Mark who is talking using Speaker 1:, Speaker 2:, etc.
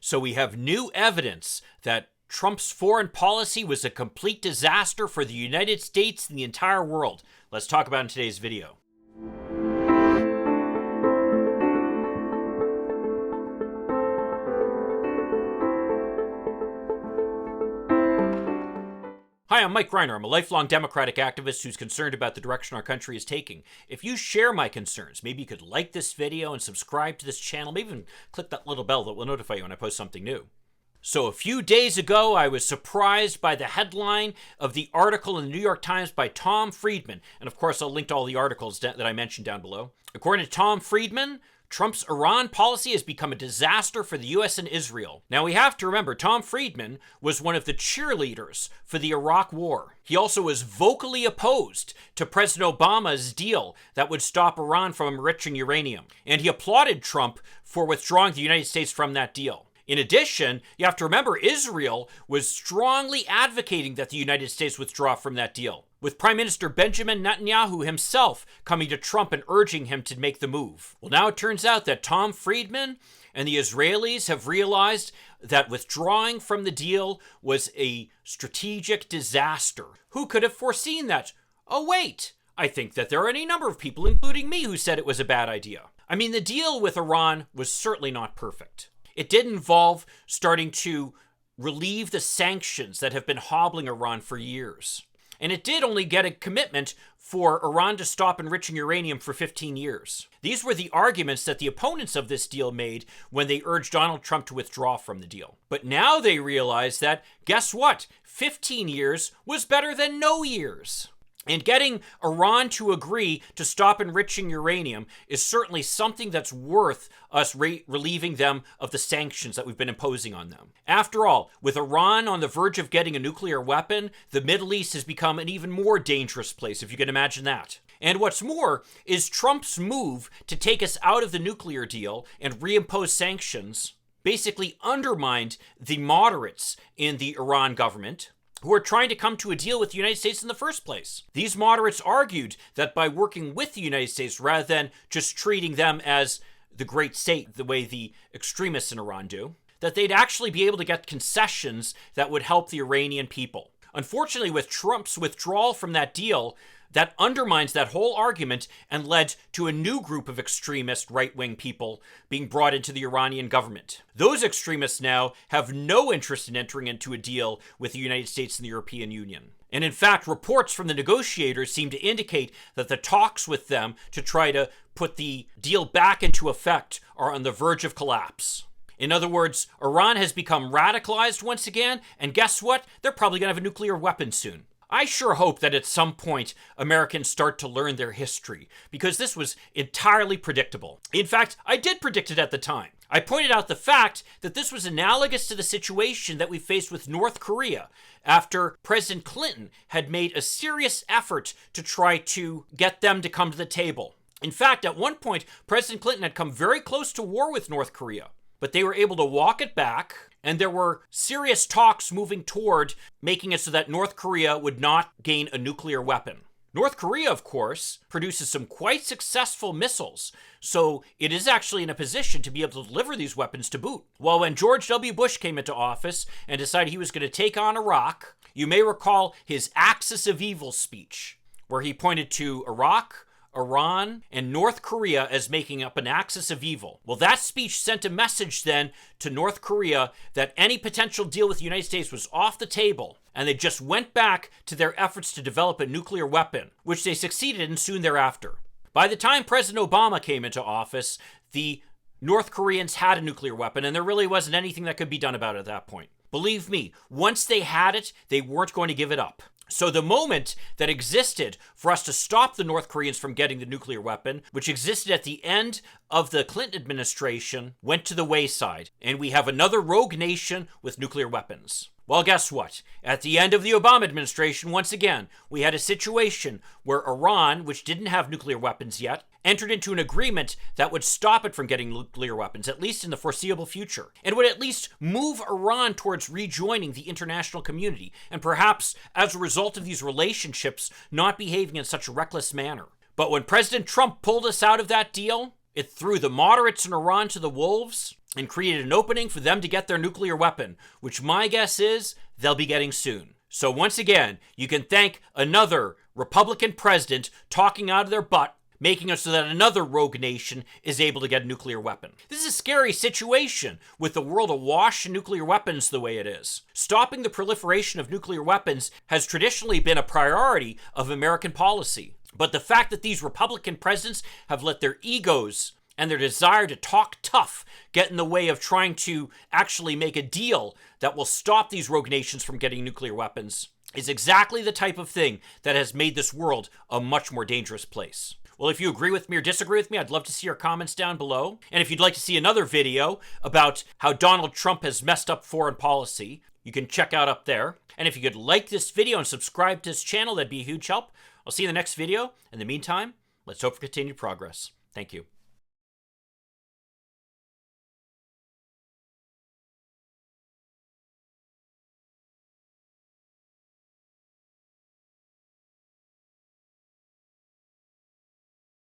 Speaker 1: So we have new evidence that Trump's foreign policy was a complete disaster for the United States and the entire world. Let's talk about it in today's video. Hi, I'm Mike Reiner. I'm a lifelong Democratic activist who's concerned about the direction our country is taking. If you share my concerns, maybe you could like this video and subscribe to this channel, maybe even click that little bell that will notify you when I post something new. So a few days ago, I was surprised by the headline of the article in the New York Times by Tom Friedman. And of course, I'll link to all the articles that I mentioned down below. According to Tom Friedman, Trump's Iran policy has become a disaster for the U.S. and Israel. Now, we have to remember, Tom Friedman was one of the cheerleaders for the Iraq War. He also was vocally opposed to President Obama's deal that would stop Iran from enriching uranium. And he applauded Trump for withdrawing the United States from that deal. In addition, you have to remember, Israel was strongly advocating that the United States withdraw from that deal, with Prime Minister Benjamin Netanyahu himself coming to Trump and urging him to make the move. Well, now it turns out that Tom Friedman and the Israelis have realized that withdrawing from the deal was a strategic disaster. Who could have foreseen that? Oh, wait. I think that there are any number of people, including me, who said it was a bad idea. I mean, the deal with Iran was certainly not perfect. It did involve starting to relieve the sanctions that have been hobbling Iran for years. And it did only get a commitment for Iran to stop enriching uranium for 15 years. These were the arguments that the opponents of this deal made when they urged Donald Trump to withdraw from the deal. But now they realize that, guess what? 15 years was better than no years. And getting Iran to agree to stop enriching uranium is certainly something that's worth us relieving them of the sanctions that we've been imposing on them. After all, with Iran on the verge of getting a nuclear weapon, the Middle East has become an even more dangerous place, if you can imagine that. And what's more is Trump's move to take us out of the nuclear deal and reimpose sanctions basically undermined the moderates in the Iran government, who are trying to come to a deal with the United States in the first place. These moderates argued that by working with the United States rather than just treating them as the great state the way the extremists in Iran do, that they'd actually be able to get concessions that would help the Iranian people. Unfortunately, with Trump's withdrawal from that deal, that undermines that whole argument and led to a new group of extremist right-wing people being brought into the Iranian government. Those extremists now have no interest in entering into a deal with the United States and the European Union. And in fact, reports from the negotiators seem to indicate that the talks with them to try to put the deal back into effect are on the verge of collapse. In other words, Iran has become radicalized once again, and guess what? They're probably going to have a nuclear weapon soon. I sure hope that at some point Americans start to learn their history, because this was entirely predictable. In fact, I did predict it at the time. I pointed out the fact that this was analogous to the situation that we faced with North Korea after President Clinton had made a serious effort to try to get them to come to the table. In fact, at one point, President Clinton had come very close to war with North Korea, but they were able to walk it back, and there were serious talks moving toward making it so that North Korea would not gain a nuclear weapon. North Korea, of course, produces some quite successful missiles, so it is actually in a position to be able to deliver these weapons to boot. Well, when George W. Bush came into office and decided he was going to take on Iraq, you may recall his Axis of Evil speech, where he pointed to Iraq, Iran, and North Korea as making up an axis of evil. Well, that speech sent a message then to North Korea that any potential deal with the United States was off the table, and they just went back to their efforts to develop a nuclear weapon, which they succeeded in soon thereafter. By the time President Obama came into office, the North Koreans had a nuclear weapon, and there really wasn't anything that could be done about it at that point. Believe me, once they had it, they weren't going to give it up. So the moment that existed for us to stop the North Koreans from getting the nuclear weapon, which existed at the end of the Clinton administration, went to the wayside, and we have another rogue nation with nuclear weapons. Well, guess what? At the end of the Obama administration, once again, we had a situation where Iran, which didn't have nuclear weapons yet, entered into an agreement that would stop it from getting nuclear weapons, at least in the foreseeable future, and would at least move Iran towards rejoining the international community, and perhaps, as a result of these relationships, not behaving in such a reckless manner. But when President Trump pulled us out of that deal, it threw the moderates in Iran to the wolves, and created an opening for them to get their nuclear weapon, which my guess is they'll be getting soon. So once again, you can thank another Republican president talking out of their butt, making it so that another rogue nation is able to get a nuclear weapon. This is a scary situation with the world awash in nuclear weapons the way it is. Stopping the proliferation of nuclear weapons has traditionally been a priority of American policy. But the fact that these Republican presidents have let their egos and their desire to talk tough get in the way of trying to actually make a deal that will stop these rogue nations from getting nuclear weapons is exactly the type of thing that has made this world a much more dangerous place. Well, if you agree with me or disagree with me, I'd love to see your comments down below. And if you'd like to see another video about how Donald Trump has messed up foreign policy, you can check out up there. And if you could like this video and subscribe to this channel, that'd be a huge help. I'll see you in the next video. In the meantime, let's hope for continued progress. Thank you.